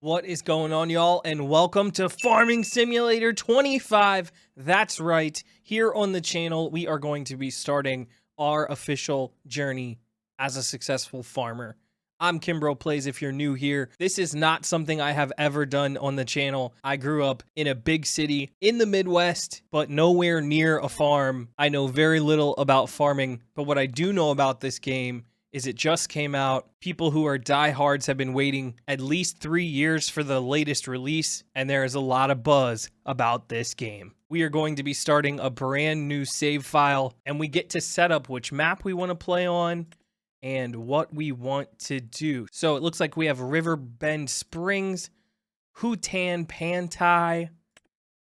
What is going on, y'all, and welcome to Farming Simulator 25. That's right. Here on the channel, we are going to be starting our official journey as a successful farmer. I'm Kimbro Plays if you're new here. This is not something I have ever done on the channel. I grew up in a big city in the Midwest, but nowhere near a farm. I know very little about farming, but what I do know about this game is it just came out. People who are diehards have been waiting at least 3 years for the latest release, and there is a lot of buzz about this game. We are going to be starting a brand new save file, and we get to set up which map we want to play on and what we want to do. So it looks like we have Riverbend Springs, Hutan Pantai,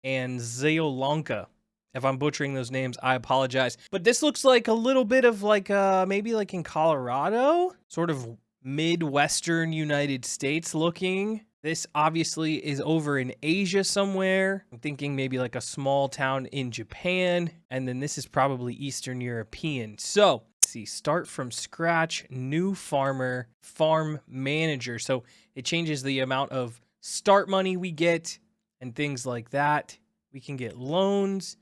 and Zeolanka. If I'm butchering those names, I apologize. But this looks like a little bit of like maybe like in Colorado, sort of Midwestern United States looking. This obviously is over in Asia somewhere. I'm thinking maybe like a small town in Japan. And then this is probably Eastern European. So let's see, start from scratch, new farmer, farm manager. So it changes the amount of start money we get and things like that. We can get loans,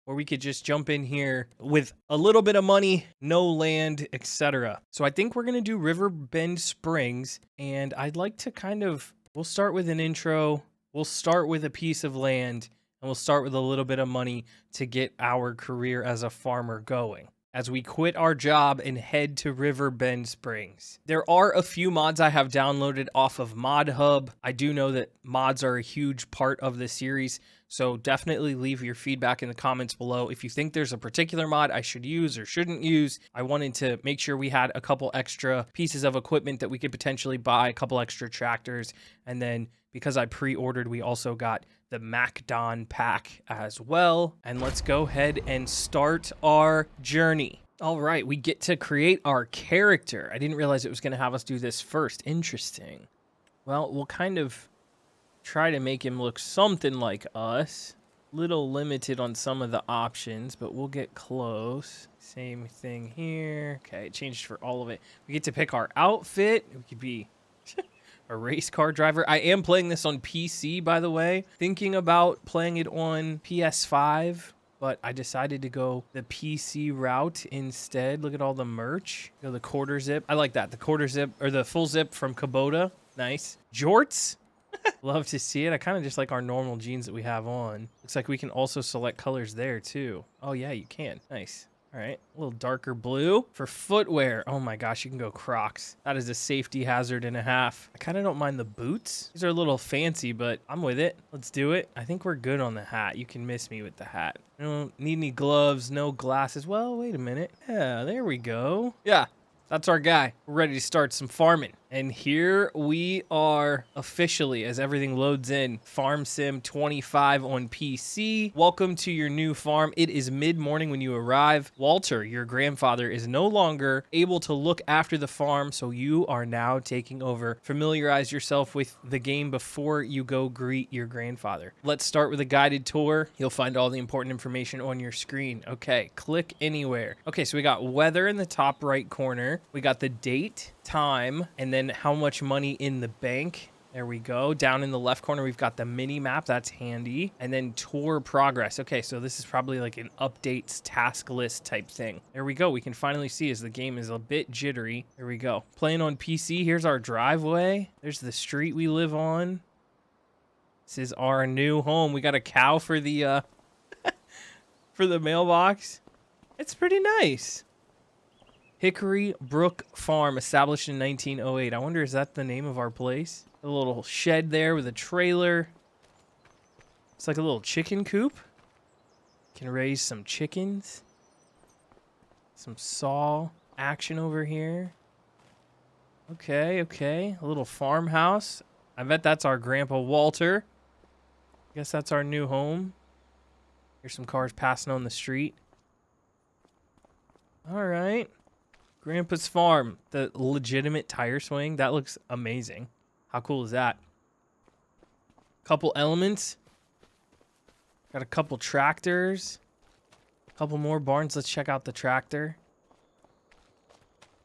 or we could just jump in here with a little bit of money, no land, etc. So I think we're going to do Riverbend Springs, and I'd like to we'll start with an intro, we'll start with a piece of land, and we'll start with a little bit of money to get our career as a farmer going as we quit our job and head to Riverbend Springs. There are a few mods I have downloaded off of Mod Hub. I do know that mods are a huge part of the series, so definitely leave your feedback in the comments below. If you think there's a particular mod I should use or shouldn't use, I wanted to make sure we had a couple extra pieces of equipment that we could potentially buy, a couple extra tractors, and then because I pre-ordered, we also got the MacDon pack as well. And let's go ahead and start our journey. All right, we get to create our character. I didn't realize it was going to have us do this first. Interesting. Well, we'll kind of try to make him look something like us. Little limited on some of the options, but we'll get close. Same thing here. Okay, it changed for all of it. We get to pick our outfit. We could be a race car driver. I am playing this on PC, by the way. Thinking about playing it on PS5, but I decided to go the PC route instead. Look at all the merch. You know, the quarter zip. I like that. The quarter zip or the full zip from Kubota. Nice. Jorts. Love to see it. I kind of just like our normal jeans that we have on. Looks like we can also select colors there too. Oh yeah, you can. Nice. All right, a little darker blue for footwear. Oh my gosh, you can go Crocs. That is a safety hazard and a half. I kind of don't mind the boots. These are a little fancy, but I'm with it. Let's do it. I think we're good on the hat. You can miss me with the hat. I don't need any gloves, no glasses. Well, wait a minute. Yeah, there we go. Yeah, that's our guy. We're ready to start some farming. And here we are officially, as everything loads in, Farm Sim 25 on PC. Welcome to your new farm. It is mid-morning when you arrive. Walter, your grandfather, is no longer able to look after the farm, so you are now taking over. Familiarize yourself with the game before you go greet your grandfather. Let's start with a guided tour. You'll find all the important information on your screen. Okay, click anywhere. Okay, so we got weather in the top right corner. We got the date, time, and then how much money in the bank. There we go. Down in the left corner, we've got the mini map. That's handy. And then tour progress. Okay, so this is probably like an updates task list type thing. There we go. We can finally see as the game is a bit jittery. There we go. Playing on PC. Here's our driveway. There's the street we live on. This is our new home. We got a cow for the for the mailbox. It's pretty nice. Hickory Brook Farm, established in 1908. I wonder, is that the name of our place? A little shed there with a trailer. It's like a little chicken coop. Can raise some chickens. Some saw action over here. Okay, okay. A little farmhouse. I bet that's our Grandpa Walter. Guess that's our new home. Here's some cars passing on the street. All right. Grandpa's farm, the legitimate tire swing. That looks amazing. How cool is that? Couple elements. Got a couple tractors. A couple more barns. Let's check out the tractor.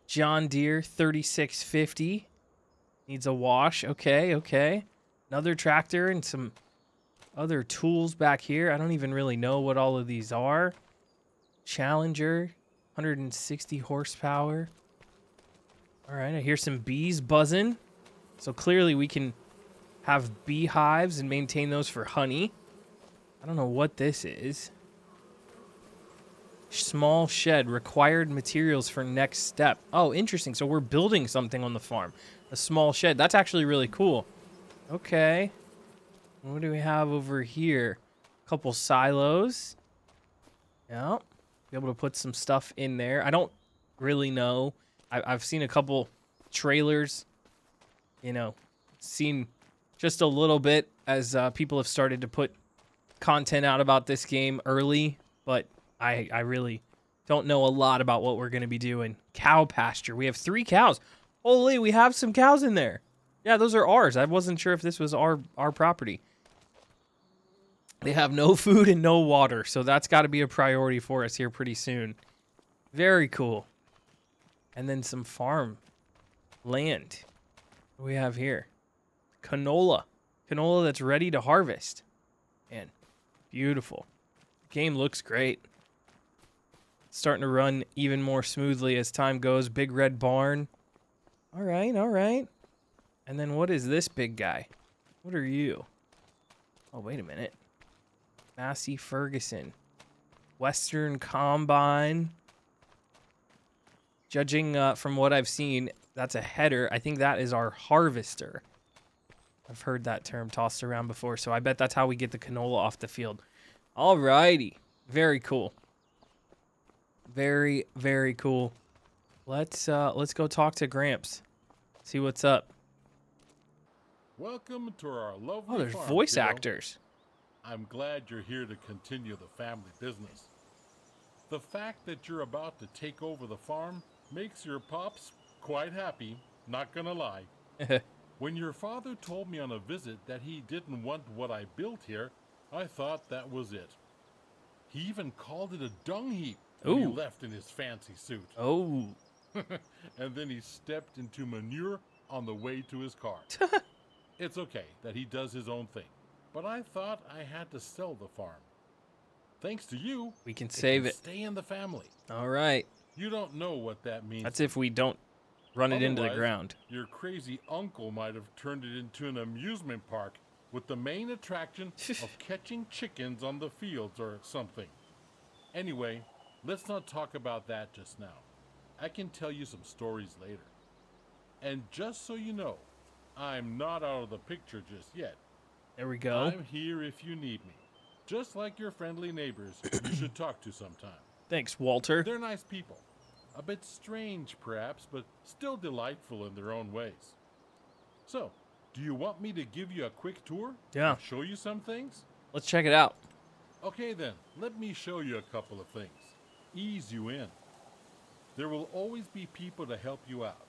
John Deere 3650. Needs a wash. Okay, okay. Another tractor and some other tools back here. I don't even really know what all of these are. Challenger, 160 horsepower. All right, I hear some bees buzzing. So clearly we can have beehives and maintain those for honey. I don't know what this is. Small shed, required materials for next step. Oh, interesting. So we're building something on the farm. A small shed. That's actually really cool. Okay. What do we have over here? A couple silos. Yeah. Be able to put some stuff in there. I don't really know. I've seen a couple trailers. You know, seen just a little bit as people have started to put content out about this game early, but I really don't know a lot about what we're going to be doing. Cow pasture. We have 3 cows. Holy, we have some cows in there. Yeah, those are ours. I wasn't sure if this was our property. They have no food and no water, so that's got to be a priority for us here pretty soon. Very cool. And then some farm land. What do we have here? Canola. Canola that's ready to harvest. Man, beautiful. Game looks great. Starting to run even more smoothly as time goes. Big red barn. All right, all right. And then what is this big guy? What are you? Oh, wait a minute. Massey Ferguson. Western Combine. Judging from what I've seen, that's a header. I think that is our harvester. I've heard that term tossed around before, so I bet that's how we get the canola off the field. All righty. Very cool. Very, very cool. Let's go talk to Gramps. See what's up. Welcome to our lovely Oh, there's farm, voice kiddo. actors. I'm glad you're here to continue the family business. The fact that you're about to take over the farm makes your pops quite happy, not gonna lie. When your father told me on a visit that he didn't want what I built here, I thought that was it. He even called it a dung heap when he Ooh. left in his fancy suit. Oh. And then he stepped into manure on the way to his car. It's okay that he does his own thing, but I thought I had to sell the farm. Thanks to you, We can save it. stay in the family. All right. You don't know what that means. That's if we don't run it into the Otherwise, ground. Your crazy uncle might have turned it into an amusement park with the main attraction of catching chickens on the fields or something. Anyway, let's not talk about that just now. I can tell you some stories later. And just so you know, I'm not out of the picture just yet. There we go. I'm here if you need me. Just like your friendly neighbors you should talk to sometime. Thanks, Walter. They're nice people. A bit strange, perhaps, but still delightful in their own ways. So, do you want me to give you a quick tour? Yeah. And show you some things? Let's check it out. Okay then, let me show you a couple of things. Ease you in. There will always be people to help you out,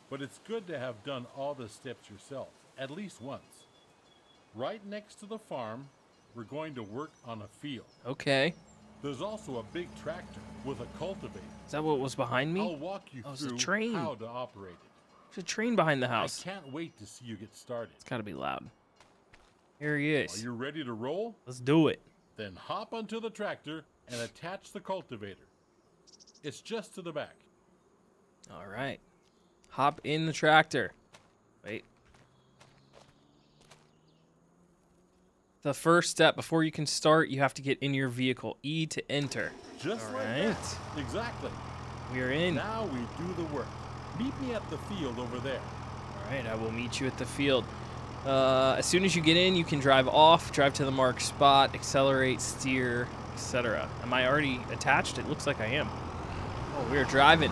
but it's good to have done all the steps yourself, at least once. Right next to the farm, we're going to work on a field. Okay. There's also a big tractor with a cultivator. Is that what was behind me? I'll walk you it's a through train. how to operate it. There's a train behind the house. I can't wait to see you get started. It's got to be loud. Here he Are is. you ready to roll? Let's do it. Then hop onto the tractor and attach the cultivator. It's just to the back. All right. Hop in the tractor. Wait. The first step before you can start, you have to get in your vehicle. E to enter. Just All like right. that. Exactly. We are in. Now we do the work. Meet me at the field over there. All right, I will meet you at the field. As soon as you get in, you can drive off, drive to the marked spot, accelerate, steer, etc. Am I already attached? It looks like I am. Oh, we're driving.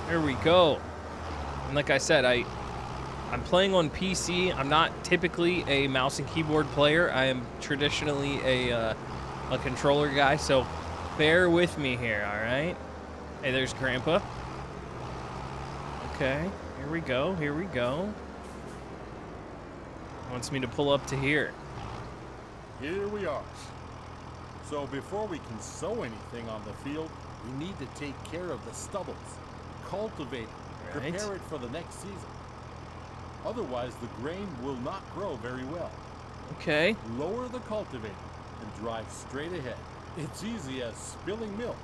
Here we go. And like I said, I'm playing on PC. I'm not typically a mouse and keyboard player. I am traditionally a controller guy, so bear with me here, all right? Hey, there's Grandpa. Okay, here we go, here we go. Wants me to pull up to here. Here we are. So before we can sow anything on the field, we need to take care of the stubbles, cultivate it, Right. prepare it for the next season. Otherwise, the grain will not grow very well. Okay. Lower the cultivator and drive straight ahead. It's easy as spilling milk.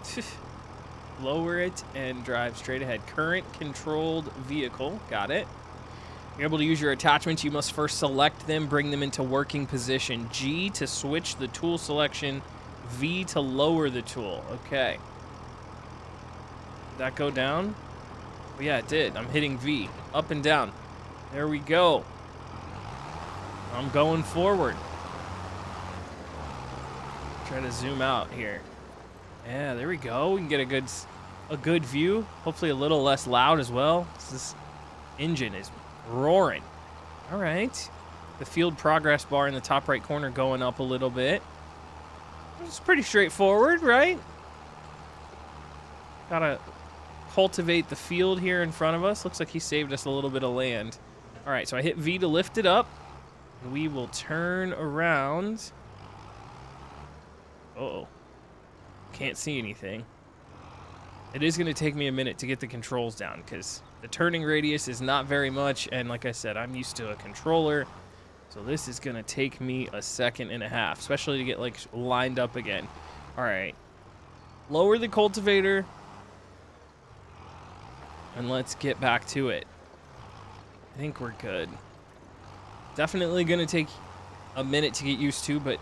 Lower it and drive straight ahead. Current controlled vehicle. Got it. You're able to use your attachments. You must first select them, bring them into working position. G to switch the tool selection. V to lower the tool. Okay. Did that go down? Oh, yeah, it did. I'm hitting V. Up and down. There we go. I'm going forward. Try to zoom out here. Yeah, there we go. We can get a good view. Hopefully a little less loud as well. This engine is roaring. All right. The field progress bar in the top right corner going up a little bit. It's pretty straightforward, right? Gotta cultivate the field here in front of us. Looks like he saved us a little bit of land. All right, so I hit V to lift it up. We will turn around. Uh-oh. Can't see anything. It is going to take me a minute to get the controls down because the turning radius is not very much. And like I said, I'm used to a controller. So this is going to take me a second and a half, especially to get like lined up again. All right. Lower the cultivator. And let's get back to it. I think we're good. Definitely going to take a minute to get used to, but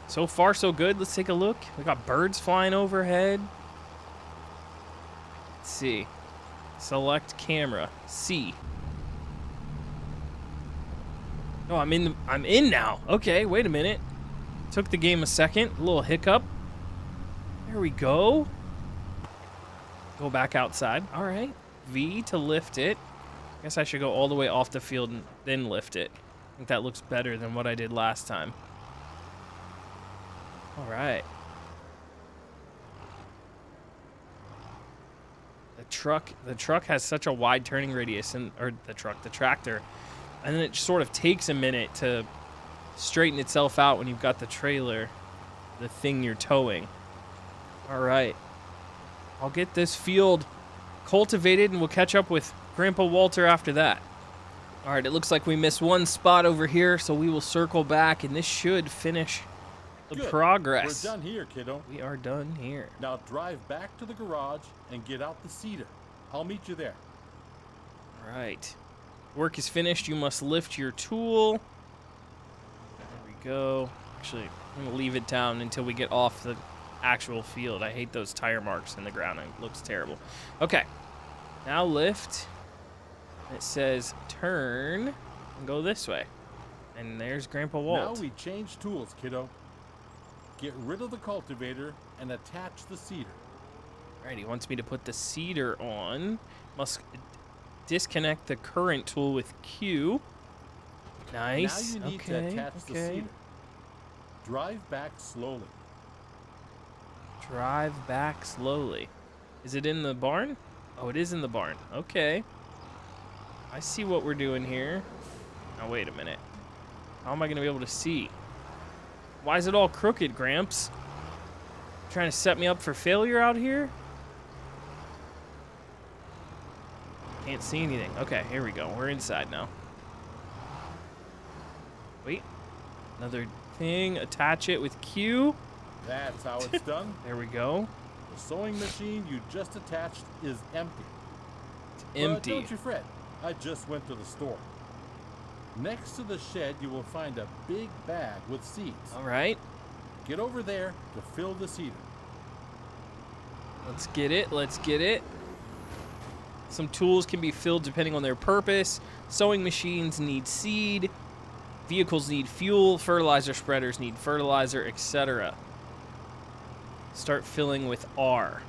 so far so good. Let's take a look. We got birds flying overhead. Let's see. Select camera. C. Oh, I'm in now. Okay, wait a minute. Took the game a second. A little hiccup. There we go. Go back outside. All right. V to lift it. Guess I should go all the way off the field and then lift it. I think that looks better than what I did last time. All right. The truck has such a wide turning radius, or the tractor, and then it sort of takes a minute to straighten itself out when you've got the trailer, the thing you're towing. All right. I'll get this field cultivated and we'll catch up with Grandpa Walter after that. All right, it looks like we missed one spot over here, so we will circle back, and this should finish the progress. We're done here, kiddo. We are done here. Now drive back to the garage and get out the seeder. I'll meet you there. All right. Work is finished. You must lift your tool. There we go. Actually, I'm going to leave it down until we get off the actual field. I hate those tire marks in the ground. It looks terrible. Okay. Now lift. It says turn and go this way. And there's Grandpa Walt. Now we change tools, kiddo. Get rid of the cultivator and attach the seeder. All right, he wants me to put the seeder on. Must disconnect the current tool with Q. Nice. Now you need to attach the seeder. Drive back slowly. Drive back slowly. Is it in the barn? Oh, it is in the barn. Okay. I see what we're doing here. Now, wait a minute. How am I going to be able to see? Why is it all crooked, Gramps? Trying to set me up for failure out here? Can't see anything. Okay, here we go. We're inside now. Wait. Another thing. Attach it with Q. That's how it's done. There we go. The sewing machine you just attached is empty. It's empty. But don't you fret. I just went to the store. Next to the shed, you will find a big bag with seeds. All right. Get over there to fill the seeder. Let's get it. Let's get it. Some tools can be filled depending on their purpose. Sewing machines need seed. Vehicles need fuel. Fertilizer spreaders need fertilizer, etc. Start filling with R.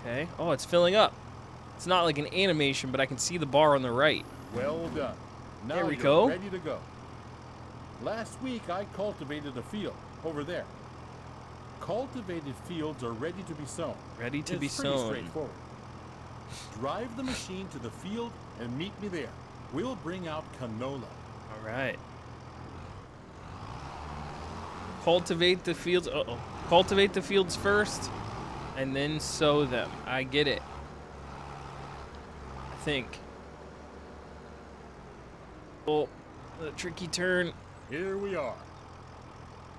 Okay. Oh, it's filling up. It's not like an animation, but I can see the bar on the right. Well done. Now there we you're go. ready to go. Last week, I cultivated a field over there. Cultivated fields are ready to be sown. Ready to be It's pretty sown. straightforward. Drive the machine to the field and meet me there. We'll bring out canola. All right. Cultivate the fields. Uh-oh. Cultivate the fields first, and then sow them. I get it. I think. Oh, a tricky turn. Here we are.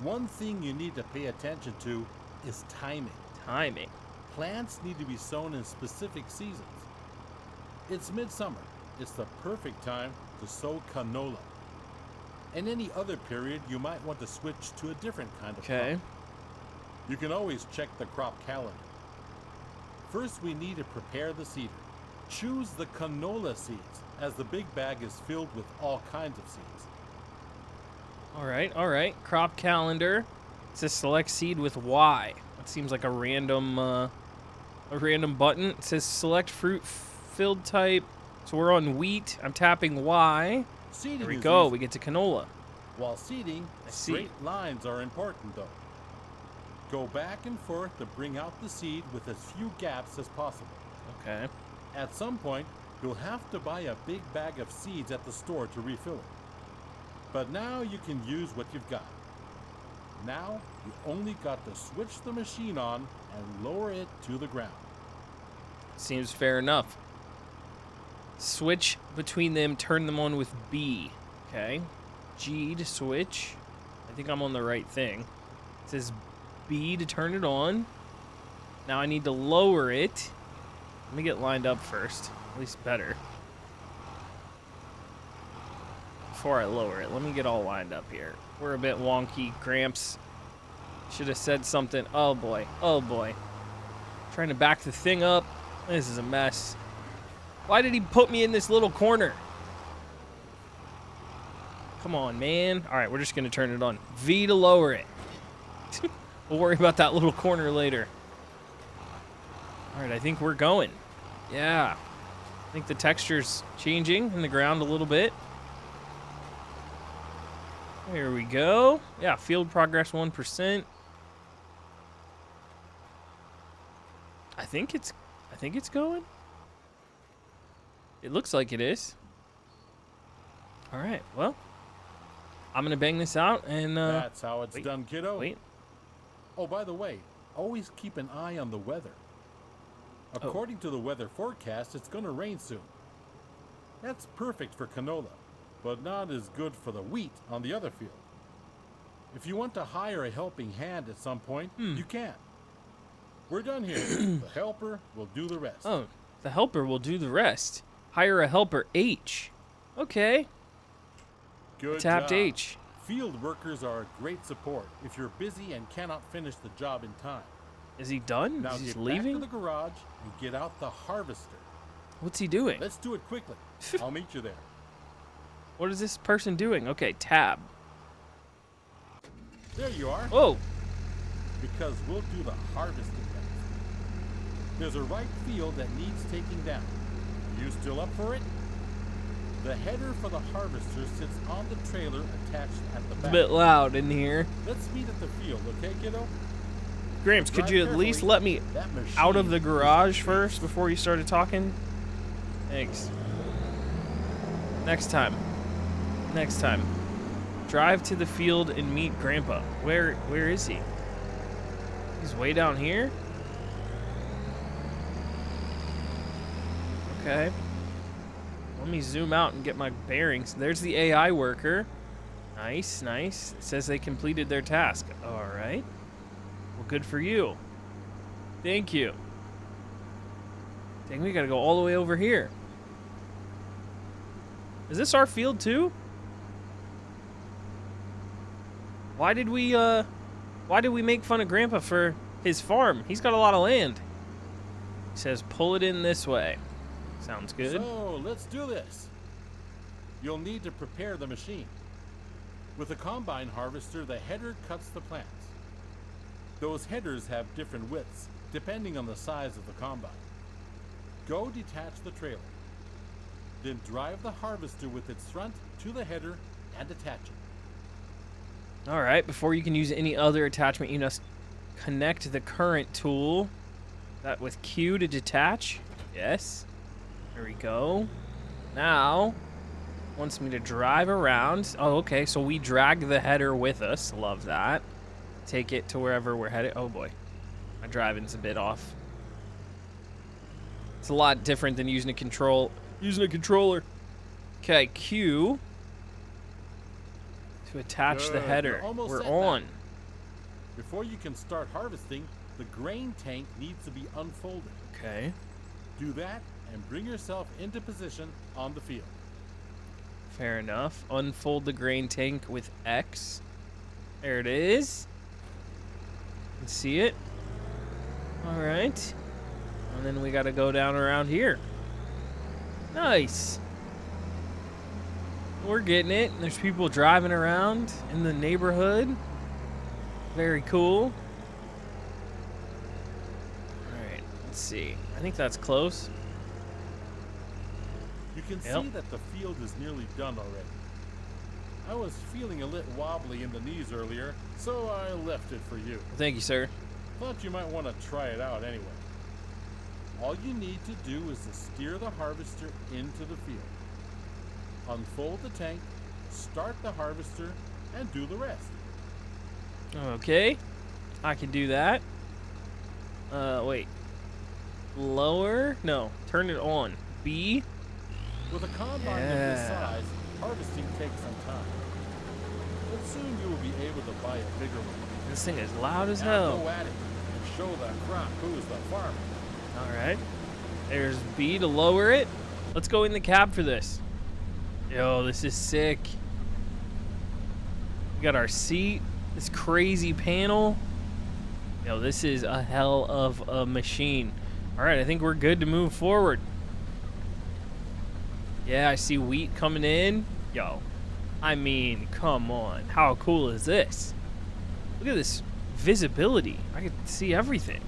One thing you need to pay attention to is timing. Timing. Plants need to be sown in specific seasons. It's midsummer. It's the perfect time to sow canola. In any other period, you might want to switch to a different kind of crop. You can always check the crop calendar. First, we need to prepare the seeder. Choose the canola seeds, as the big bag is filled with all kinds of seeds. All right. Crop calendar. It says select seed with Y. That seems like a random button. It says select fruit filled type. So we're on wheat. I'm tapping Y. Seeding There we is go. easy. We get to canola. While seeding, straight lines are important though. Go back and forth to bring out the seed with as few gaps as possible. Okay. At some point, you'll have to buy a big bag of seeds at the store to refill it. But now you can use what you've got. Now, you only got to switch the machine on and lower it to the ground. Seems fair enough. Switch between them, turn them on with B. Okay. G to switch. I think I'm on the right thing. It says B to turn it on. Now I need to lower it. Let me get lined up first. At least better. Before I lower it, let me get all lined up here. We're a bit wonky. Gramps should have said something. Oh boy. Oh boy. Trying to back the thing up. This is a mess. Why did he put me in this little corner? Come on, man. All right, we're just going to turn it on. V to lower it. We'll worry about that little corner later. All right, I think we're going. Yeah. I think the texture's changing in the ground a little bit. Here we go. Yeah, field progress 1%. I think it's going. It looks like it is. All right, well, I'm going to bang this out and... That's how it's done, kiddo. Wait. Oh, by the way, always keep an eye on the weather. According to the weather forecast, it's going to rain soon. That's perfect for canola, but not as good for the wheat on the other field. If you want to hire a helping hand at some point, you can. We're done here. The helper will do the rest. Oh, the helper will do the rest. Hire a helper H. Okay. Good Tapped job. H. Field workers are a great support if you're busy and cannot finish the job in time. Is he done? Now Is he get leaving? back to the garage and get out the harvester. What's he doing? Let's do it quickly. I'll meet you there. What is this person doing? Okay, tab. There you are. Oh, Because we'll do the harvesting next. There's a ripe field that needs taking down. You still up for it? The header for the harvester sits on the trailer attached at the it's a back. bit loud in here. Let's meet at the field, okay, kiddo? Gramps, could Drive you at least carefully. let me That machine out of the is garage a first before you started talking? Thanks. Next time. Next time. Drive to the field and meet Grandpa. Where is he? He's way down here? Okay. Let me zoom out and get my bearings. There's the AI worker. Nice, nice. It says they completed their task. All right. Well, good for you. Thank you. Dang, we gotta go all the way over here. Is this our field too? Why did we make fun of Grandpa for his farm? He's got a lot of land. He says pull it in this way. Sounds good. So, let's do this. You'll need to prepare the machine. With a combine harvester, the header cuts the plants. Those headers have different widths, depending on the size of the combine. Go detach the trailer. Then drive the harvester with its front to the header and attach it. All right, before you can use any other attachment, you must connect the current tool. That with Q to detach. Yes. There we go. Now, wants me to drive around. Oh, okay, so we drag the header with us. Love that. Take it to wherever we're headed. Oh boy, my driving's a bit off. It's a lot different than using a controller. Okay, Q. To attach the Good, header. you're almost We're set on. now. Before you can start harvesting, the grain tank needs to be unfolded. Okay. Do that and bring yourself into position on the field. Fair enough. Unfold the grain tank with X. There it is. You can see it. All right. And then we got to go down around here. Nice. We're getting it. There's people driving around in the neighborhood. Very cool. All right. Let's see. I think that's close. You can Yep. see that the field is nearly done already. I was feeling a little wobbly in the knees earlier, so I left it for you. Thank you, sir. Thought you might want to try it out anyway. All you need to do is to steer the harvester into the field. Unfold the tank, start the harvester, and do the rest. Okay. I can do that. Wait. Lower? No. Turn it on. B. With a combine of this size, harvesting takes some time. But soon you will be able to buy a bigger one. This thing is loud as Now hell. go at it and show the crop who's the farmer. All right. There's B to lower it. Let's go in the cab for this. Yo, this is sick. We got our seat. This crazy panel. Yo, this is a hell of a machine. All right, I think we're good to move forward. Yeah, I see wheat coming in. Yo, I mean, come on. How cool is this? Look at this visibility. I can see everything.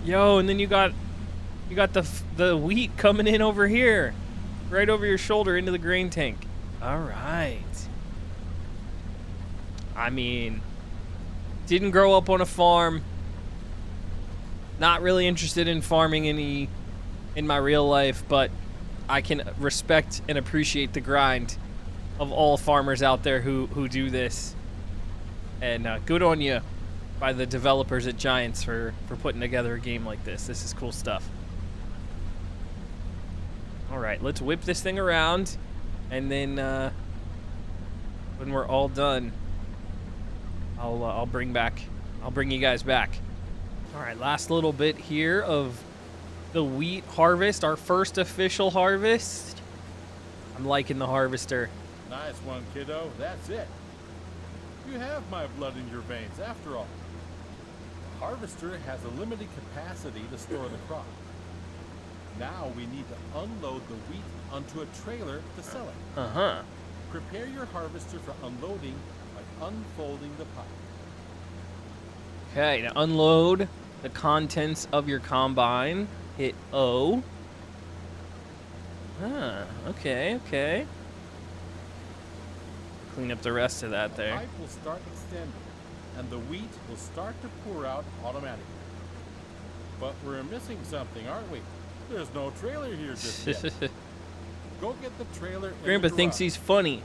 Yo, and then you got the wheat coming in over here, right over your shoulder into the grain tank. All right. I mean, didn't grow up on a farm. Not really interested in farming in my real life, but I can respect and appreciate the grind of all farmers out there who do this. And good on you by the developers at Giants for putting together a game like this. This is cool stuff. All right, let's whip this thing around, and then when we're all done, I'll bring you guys back. All right, last little bit here of the wheat harvest, our first official harvest. I'm liking the harvester. Nice one, kiddo. That's it. You have my blood in your veins, after all. The harvester has a limited capacity to store the crop. Now we need to unload the wheat onto a trailer to sell it. Uh-huh. Prepare your harvester for unloading by unfolding the pipe. Okay, to unload the contents of your combine, hit O. Okay. Clean up the rest of that The there. pipe will start extending, and the wheat will start to pour out automatically. But we're missing something, aren't we? There's no trailer here just yet. Go get the trailer in Grandpa the thinks garage. he's funny.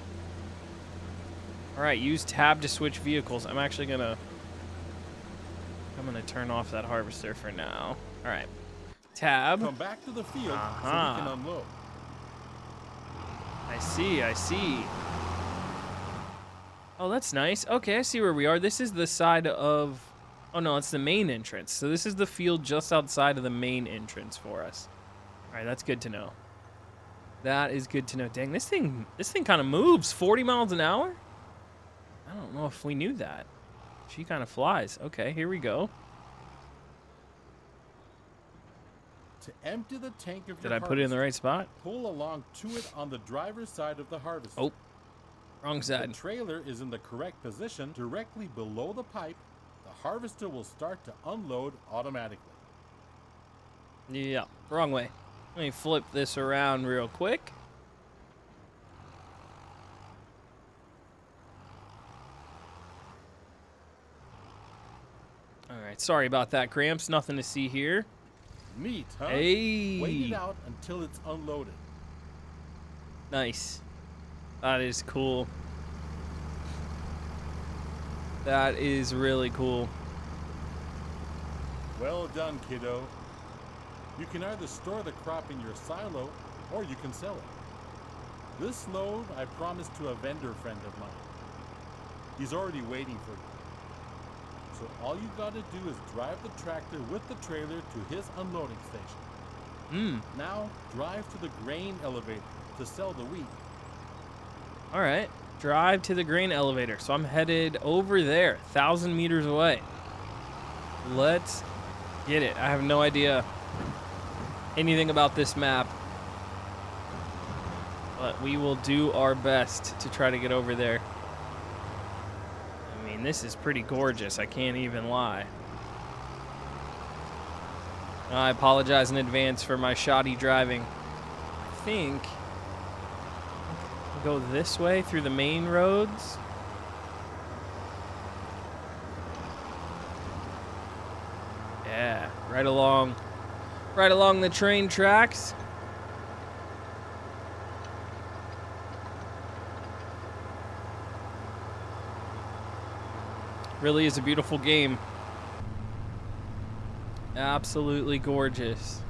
All right, use tab to switch vehicles. I'm gonna turn off that harvester for now. All right, tab. Come back to the field so we Uh-huh. can unload. I see. Oh, that's nice. Okay, I see where we are. This is the side of... Oh, no, it's the main entrance. So this is the field just outside of the main entrance for us. All right, that's good to know. That is good to know. Dang, this thing kind of moves 40 miles an hour? I don't know if we knew that. She kind of flies. Okay, here we go. To empty the tank of Did your I put it in the harvester, right spot? pull along to it on the driver's side of the harvester. Oh, wrong The side. trailer is in the correct position directly below the pipe. The harvester will start to unload automatically. Yeah, wrong way. Let me flip this around real quick. All right, sorry about that, Gramps. Nothing to see here. Neat, huh? Hey. Wait it out until it's unloaded. Nice. That is cool. That is really cool. Well done, kiddo. You can either store the crop in your silo or you can sell it. This load I promised to a vendor friend of mine. He's already waiting for you. So all you gotta do is drive the tractor with the trailer to his unloading station. Now, drive to the grain elevator to sell the wheat. All right. Drive to the grain elevator. So I'm headed over there, 1,000 meters away. Let's get it. I have no idea anything about this map, but we will do our best to try to get over there. I mean, this is pretty gorgeous. I can't even lie. I apologize in advance for my shoddy driving. I think go this way through the main roads. Yeah, right along the train tracks. Really is a beautiful game. Absolutely gorgeous.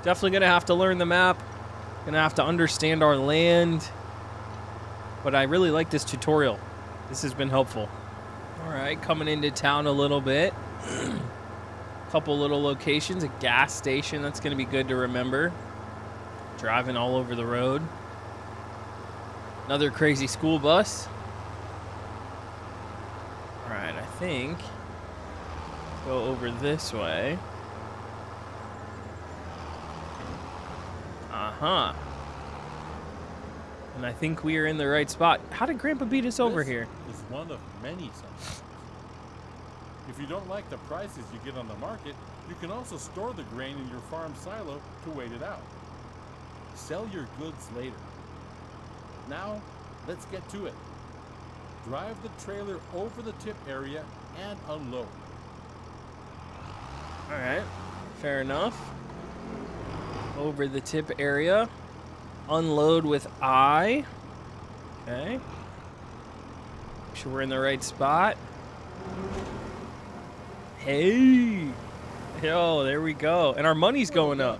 Definitely gonna have to learn the map. Gonna have to understand our land. But I really like this tutorial. This has been helpful. All right, coming into town a little bit. Couple little locations, a gas station. That's gonna be good to remember. Driving all over the road. Another crazy school bus. All right, I think go over this way. Uh-huh. And I think we are in the right spot. How did Grandpa beat us over here? This is one of many such. If you don't like the prices you get on the market, you can also store the grain in your farm silo to wait it out. Sell your goods later. Now, let's get to it. Drive the trailer over the tip area and unload. All right, fair enough. Over the tip area. Unload with I. Okay. Make sure we're in the right spot. Hey. Yo, there we go. And our money's going up.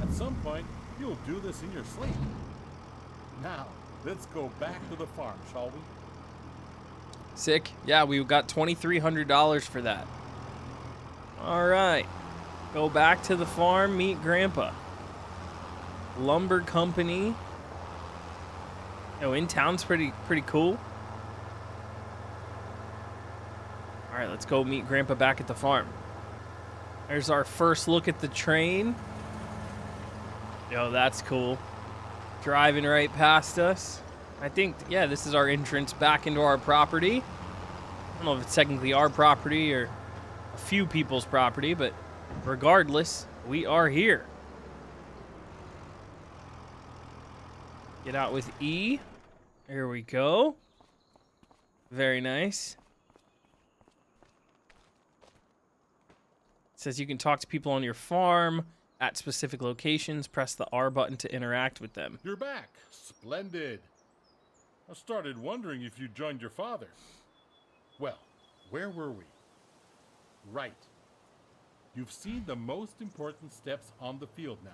At some point, you'll do this in your sleep. Now, let's go back to the farm, shall we? Sick. Yeah, we got $2,300 for that. All right. Go back to the farm, meet Grandpa. Lumber company. Oh, in town's pretty cool. All right, let's go meet Grandpa back at the farm. There's our first look at the train. Yo, that's cool. Driving right past us. I think, yeah, this is our entrance back into our property. I don't know if it's technically our property or a few people's property, but regardless, we are here. Get out with E. There we go. Very nice. It says you can talk to people on your farm at specific locations. Press the R button to interact with them. You're back. Splendid. I started wondering if you joined your father. Well, where were we? Right. You've seen the most important steps on the field now.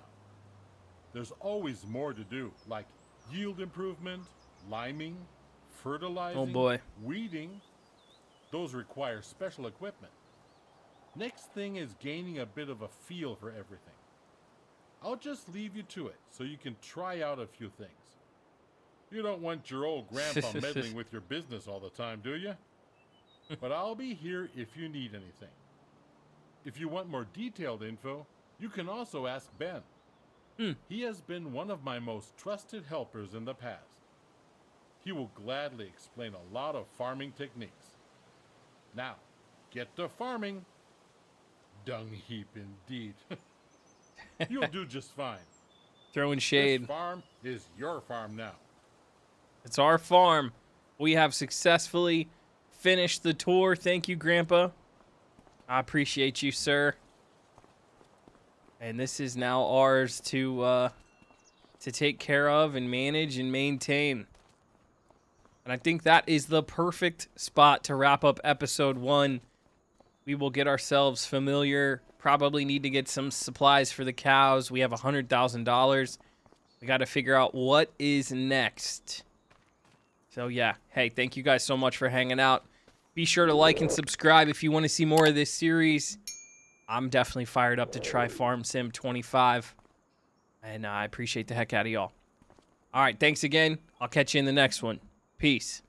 There's always more to do, like yield improvement, liming, fertilizing, Oh boy. weeding. Those require special equipment. Next thing is gaining a bit of a feel for everything. I'll just leave you to it so you can try out a few things. You don't want your old grandpa meddling with your business all the time, do you? But I'll be here if you need anything. If you want more detailed info, you can also ask Ben. He has been one of my most trusted helpers in the past. He will gladly explain a lot of farming techniques. Now, get to farming. Dung heap indeed. You'll do just fine. Throwing shade. This farm is your farm now. It's our farm. We have successfully finished the tour. Thank you, Grandpa. I appreciate you, sir. And this is now ours to take care of and manage and maintain. And I think that is the perfect spot to wrap up episode 1. We will get ourselves familiar. Probably need to get some supplies for the cows. We have $100,000. We got to figure out what is next. So, yeah. Hey, thank you guys so much for hanging out. Be sure to like and subscribe if you want to see more of this series. I'm definitely fired up to try Farm Sim 25. And I appreciate the heck out of y'all. All right, thanks again. I'll catch you in the next one. Peace.